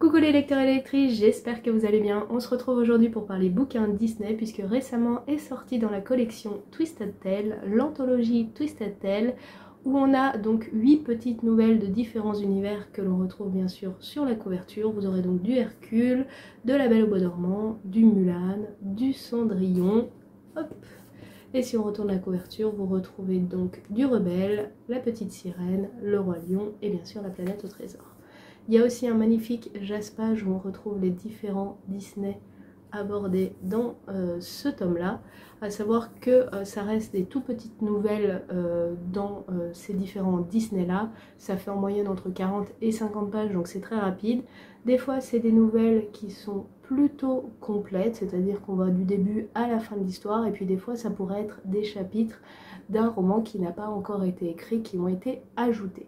Coucou les lecteurs et lectrices, j'espère que vous allez bien. On se retrouve aujourd'hui pour parler bouquins Disney puisque récemment est sorti dans la collection Twisted Tale, l'anthologie Twisted Tale, où on a donc 8 petites nouvelles de différents univers que l'on retrouve bien sûr sur la couverture. Vous aurez donc du Hercule, de La Belle au Bois dormant, du Mulan, du Cendrillon, hop. Et si on retourne la couverture, vous retrouvez donc du Rebelle, la Petite Sirène, le Roi Lion et bien sûr la Planète au Trésor. Il y a aussi un magnifique jaspage où on retrouve les différents Disney abordés dans ce tome-là, à savoir que ça reste des tout petites nouvelles dans ces différents Disney-là. Ça fait en moyenne entre 40 et 50 pages, donc c'est très rapide. Des fois, c'est des nouvelles qui sont plutôt complètes, c'est-à-dire qu'on va du début à la fin de l'histoire, et puis des fois, ça pourrait être des chapitres d'un roman qui n'a pas encore été écrit, qui ont été ajoutés.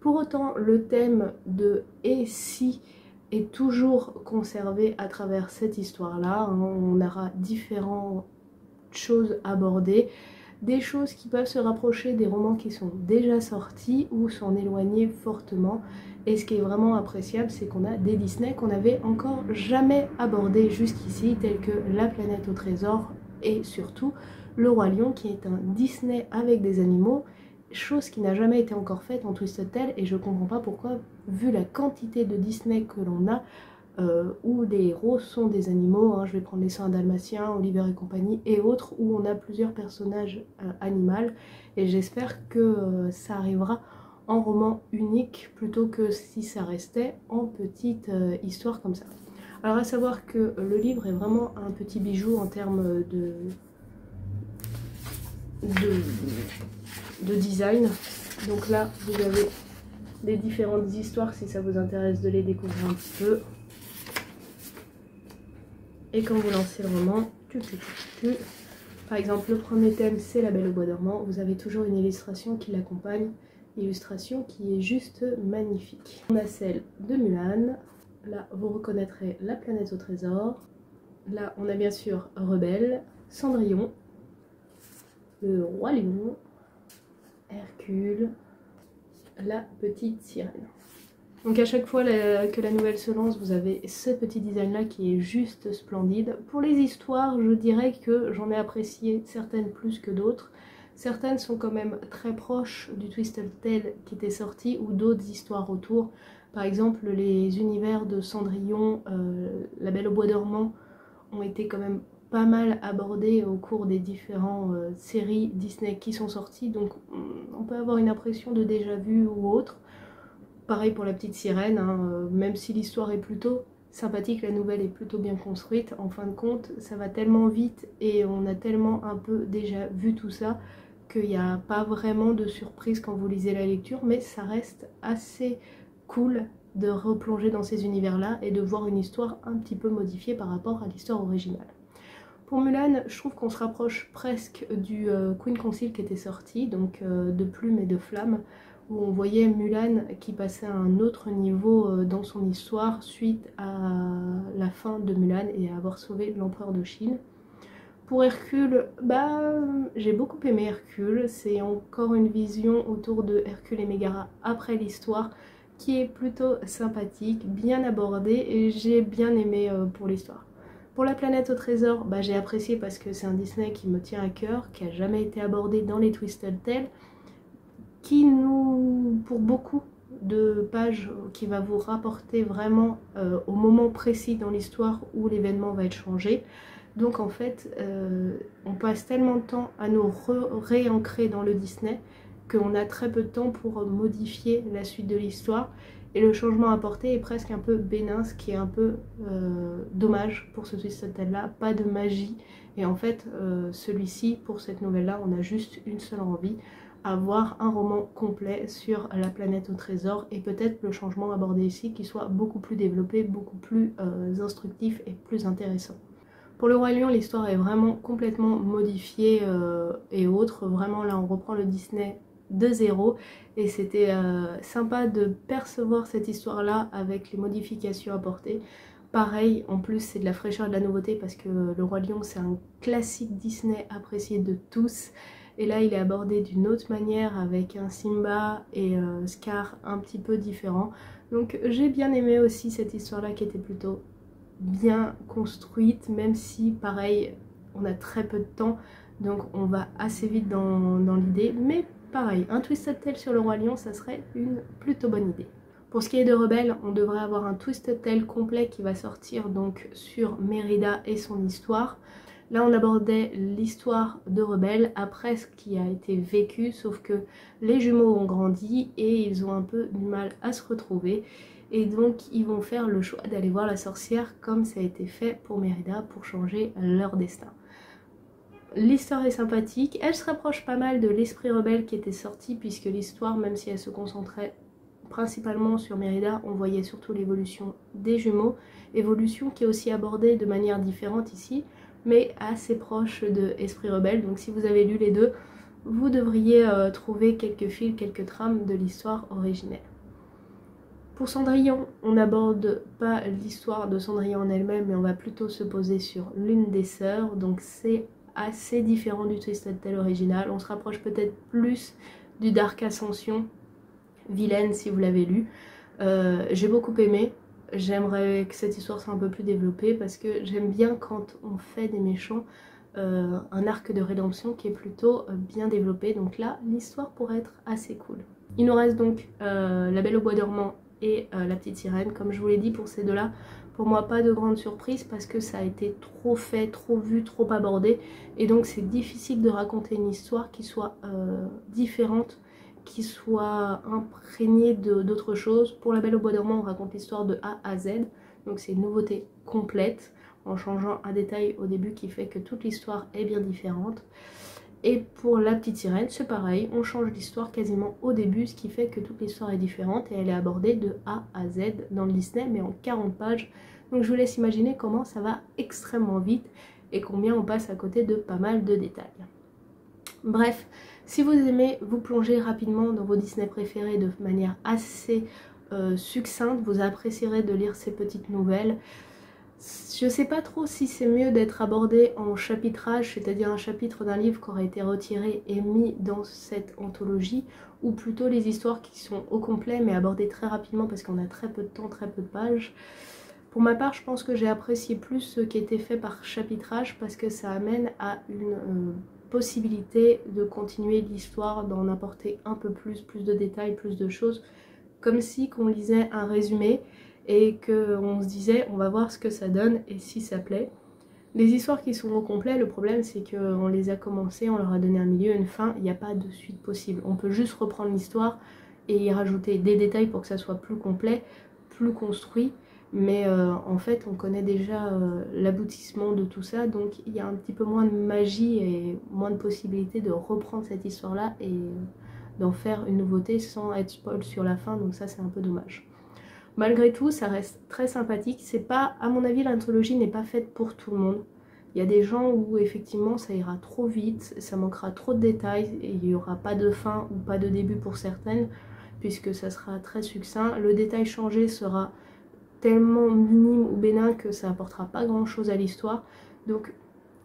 Pour autant, le thème de « et si » est toujours conservé à travers cette histoire-là. On aura différentes choses abordées, des choses qui peuvent se rapprocher des romans qui sont déjà sortis ou s'en éloigner fortement. Et ce qui est vraiment appréciable, c'est qu'on a des Disney qu'on n'avait encore jamais abordés jusqu'ici, tels que La Planète au Trésor et surtout Le Roi Lion, qui est un Disney avec des animaux, chose qui n'a jamais été encore faite en Twisted Tale, et je comprends pas pourquoi, vu la quantité de Disney que l'on a, où les héros sont des animaux, je vais prendre les 101 Dalmatiens, Oliver et compagnie et autres, où on a plusieurs personnages animaux, et j'espère que ça arrivera en roman unique plutôt que si ça restait en petite histoire comme ça. Alors à savoir que le livre est vraiment un petit bijou en termes de design. Donc là vous avez les différentes histoires si ça vous intéresse de les découvrir un petit peu. Et quand vous lancez le roman, par exemple le premier thème c'est La Belle au Bois dormant, vous avez toujours une illustration qui l'accompagne, illustration qui est juste magnifique. On a celle de Mulan, là vous reconnaîtrez La Planète au Trésor, là on a bien sûr Rebelle, Cendrillon, le Roi Lion, Hercule, la Petite Sirène. Donc à chaque fois que la nouvelle se lance, vous avez ce petit design là qui est juste splendide. Pour les histoires, je dirais que j'en ai apprécié certaines plus que d'autres. Certaines sont quand même très proches du Twisted Tale qui était sorti, ou d'autres histoires autour. Par exemple les univers de Cendrillon, La Belle au Bois dormant ont été quand même pas mal abordé au cours des différentes séries Disney qui sont sorties, donc on peut avoir une impression de déjà vu ou autre. Pareil pour la Petite Sirène, même si l'histoire est plutôt sympathique, la nouvelle est plutôt bien construite, en fin de compte ça va tellement vite et on a tellement un peu déjà vu tout ça qu'il n'y a pas vraiment de surprise quand vous lisez la lecture, mais ça reste assez cool de replonger dans ces univers-là et de voir une histoire un petit peu modifiée par rapport à l'histoire originale. Pour Mulan, je trouve qu'on se rapproche presque du Queen Council qui était sorti, donc de Plume et de Flamme, où on voyait Mulan qui passait à un autre niveau dans son histoire suite à la fin de Mulan et à avoir sauvé l'empereur de Chine. Pour Hercule, j'ai beaucoup aimé Hercule, c'est encore une vision autour de Hercule et Mégara après l'histoire qui est plutôt sympathique, bien abordée, et j'ai bien aimé pour l'histoire. Pour La Planète au Trésor, j'ai apprécié parce que c'est un Disney qui me tient à cœur, qui n'a jamais été abordé dans les Twisted Tale, qui nous, pour beaucoup de pages, qui va vous rapporter vraiment au moment précis dans l'histoire où l'événement va être changé. Donc en fait, on passe tellement de temps à nous réancrer dans le Disney qu'on a très peu de temps pour modifier la suite de l'histoire. Et le changement apporté est presque un peu bénin, ce qui est un peu dommage pour ce Twisted Tale là, pas de magie. Et en fait, celui-ci, pour cette nouvelle-là, on a juste une seule envie, avoir un roman complet sur La Planète au Trésor, et peut-être le changement abordé ici qui soit beaucoup plus développé, beaucoup plus instructif et plus intéressant. Pour Le Roi Lion, l'histoire est vraiment complètement modifiée et autre. Vraiment là on reprend le Disney de zéro, et c'était sympa de percevoir cette histoire là avec les modifications apportées. Pareil, en plus c'est de la fraîcheur et de la nouveauté parce que Le Roi Lion c'est un classique Disney apprécié de tous, et là il est abordé d'une autre manière avec un Simba et Scar un petit peu différents. Donc j'ai bien aimé aussi cette histoire-là qui était plutôt bien construite, même si pareil on a très peu de temps, donc on va assez vite dans l'idée, mais pareil, un Twisted Tale sur le Roi Lion, ça serait une plutôt bonne idée. Pour ce qui est de Rebelle, on devrait avoir un Twisted Tale complet qui va sortir donc sur Mérida et son histoire. Là on abordait l'histoire de Rebelle après ce qui a été vécu, sauf que les jumeaux ont grandi et ils ont un peu du mal à se retrouver. Et donc ils vont faire le choix d'aller voir la sorcière comme ça a été fait pour Mérida pour changer leur destin. L'histoire est sympathique, elle se rapproche pas mal de l'Esprit Rebelle qui était sorti, puisque l'histoire, même si elle se concentrait principalement sur Mérida, on voyait surtout l'évolution des jumeaux, évolution qui est aussi abordée de manière différente ici, mais assez proche de Esprit Rebelle. Donc si vous avez lu les deux, vous devriez trouver quelques fils, quelques trames de l'histoire originelle. Pour Cendrillon, on n'aborde pas l'histoire de Cendrillon en elle-même, mais on va plutôt se poser sur l'une des sœurs, donc c'est assez différent du Twisted Tale original. On se rapproche peut-être plus du Dark Ascension, Vilaine si vous l'avez lu. J'ai beaucoup aimé, j'aimerais que cette histoire soit un peu plus développée parce que j'aime bien quand on fait des méchants un arc de rédemption qui est plutôt bien développé, donc là l'histoire pourrait être assez cool. Il nous reste donc La Belle au Bois dormant et La Petite Sirène. Comme je vous l'ai dit, pour ces deux-là, pour moi pas de grande surprise parce que ça a été trop fait, trop vu, trop abordé, et donc c'est difficile de raconter une histoire qui soit différente, qui soit imprégnée d'autres choses. Pour La Belle au Bois dormant, on raconte l'histoire de A à Z, donc c'est une nouveauté complète en changeant un détail au début qui fait que toute l'histoire est bien différente. Et pour La Petite Sirène, c'est pareil, on change l'histoire quasiment au début, ce qui fait que toute l'histoire est différente et elle est abordée de A à Z dans le Disney, mais en 40 pages. Donc je vous laisse imaginer comment ça va extrêmement vite et combien on passe à côté de pas mal de détails. Bref, si vous aimez vous plonger rapidement dans vos Disney préférés de manière assez succincte, vous apprécierez de lire ces petites nouvelles. Je sais pas trop si c'est mieux d'être abordé en chapitrage, c'est-à-dire un chapitre d'un livre qui aurait été retiré et mis dans cette anthologie, ou plutôt les histoires qui sont au complet mais abordées très rapidement parce qu'on a très peu de temps, très peu de pages. Pour ma part, je pense que j'ai apprécié plus ce qui était fait par chapitrage parce que ça amène à une possibilité de continuer l'histoire, d'en apporter un peu plus de détails, plus de choses, comme si qu'on lisait un résumé et qu'on se disait on va voir ce que ça donne et si ça plaît. Les histoires qui sont au complet, le problème c'est qu'on les a commencées, on leur a donné un milieu, une fin, il n'y a pas de suite possible. On peut juste reprendre l'histoire et y rajouter des détails pour que ça soit plus complet, plus construit, mais en fait on connaît déjà l'aboutissement de tout ça, donc il y a un petit peu moins de magie et moins de possibilités de reprendre cette histoire là et d'en faire une nouveauté sans être spoil sur la fin, donc ça c'est un peu dommage. Malgré tout, ça reste très sympathique. C'est pas, à mon avis, l'anthologie n'est pas faite pour tout le monde. Il y a des gens où effectivement ça ira trop vite, ça manquera trop de détails et il n'y aura pas de fin ou pas de début pour certaines, puisque ça sera très succinct. Le détail changé sera tellement minime ou bénin que ça apportera pas grand chose à l'histoire. Donc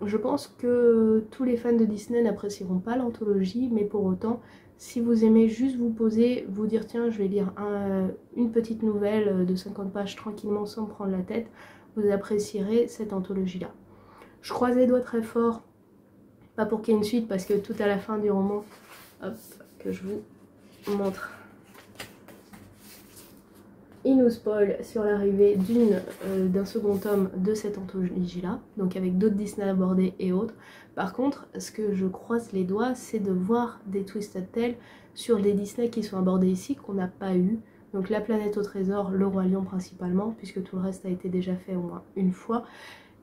je pense que tous les fans de Disney n'apprécieront pas l'anthologie, mais pour autant, si vous aimez juste vous poser, vous dire tiens je vais lire une petite nouvelle de 50 pages tranquillement sans me prendre la tête, vous apprécierez cette anthologie là. Je croise les doigts très fort, pas pour qu'il y ait une suite parce que tout à la fin du roman, hop, que je vous montre, il nous spoil sur l'arrivée d'un second tome de cette anthologie là, donc avec d'autres Disney abordés et autres. Par contre, ce que je croise les doigts, c'est de voir des Twisted Tales sur les Disney qui sont abordés ici, qu'on n'a pas eu. Donc La Planète au Trésor, Le Roi Lion principalement, puisque tout le reste a été déjà fait au moins une fois.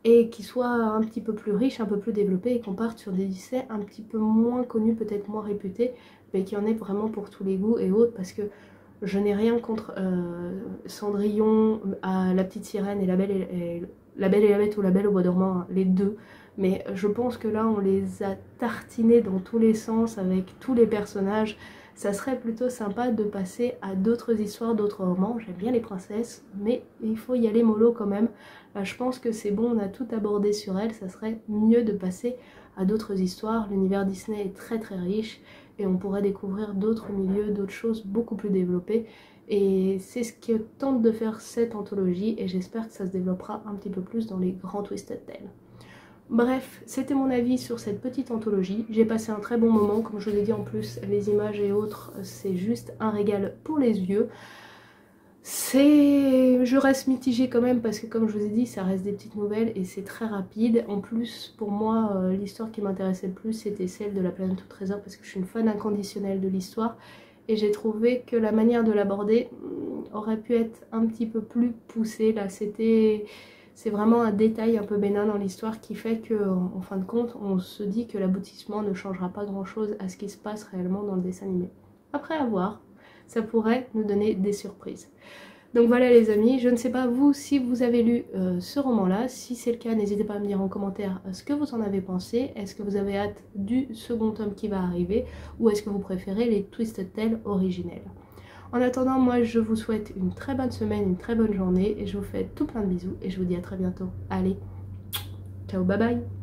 Et qui soient un petit peu plus riches, un peu plus développés, et qu'on parte sur des Disney un petit peu moins connus, peut-être moins réputés, mais qui en est vraiment pour tous les goûts et autres, parce que je n'ai rien contre Cendrillon, La Petite Sirène et La Belle et la Bête ou La Belle au Bois dormant, hein, les deux. Mais je pense que là on les a tartinés dans tous les sens avec tous les personnages. Ça serait plutôt sympa de passer à d'autres histoires, d'autres romans. J'aime bien les princesses, mais il faut y aller mollo quand même. Là je pense que c'est bon, on a tout abordé sur elles. Ça serait mieux de passer à d'autres histoires. L'univers Disney est très très riche et on pourrait découvrir d'autres milieux, d'autres choses beaucoup plus développées. Et c'est ce que tente de faire cette anthologie et j'espère que ça se développera un petit peu plus dans les grands Twisted Tales. Bref, c'était mon avis sur cette petite anthologie. J'ai passé un très bon moment, comme je vous l'ai dit en plus, les images et autres, c'est juste un régal pour les yeux. Je reste mitigée quand même parce que comme je vous ai dit, ça reste des petites nouvelles et c'est très rapide. En plus, pour moi, l'histoire qui m'intéressait le plus, c'était celle de la planète au trésor parce que je suis une fan inconditionnelle de l'histoire. Et j'ai trouvé que la manière de l'aborder aurait pu être un petit peu plus poussée. Là, c'est vraiment un détail un peu bénin dans l'histoire qui fait qu'en fin de compte, on se dit que l'aboutissement ne changera pas grand-chose à ce qui se passe réellement dans le dessin animé. Après à voir, ça pourrait nous donner des surprises. Donc voilà les amis, je ne sais pas vous si vous avez lu ce roman-là. Si c'est le cas, n'hésitez pas à me dire en commentaire ce que vous en avez pensé. Est-ce que vous avez hâte du second tome qui va arriver ou est-ce que vous préférez les Twisted Tales originels? En attendant, moi je vous souhaite une très bonne semaine, une très bonne journée et je vous fais tout plein de bisous et je vous dis à très bientôt. Allez, ciao, bye bye!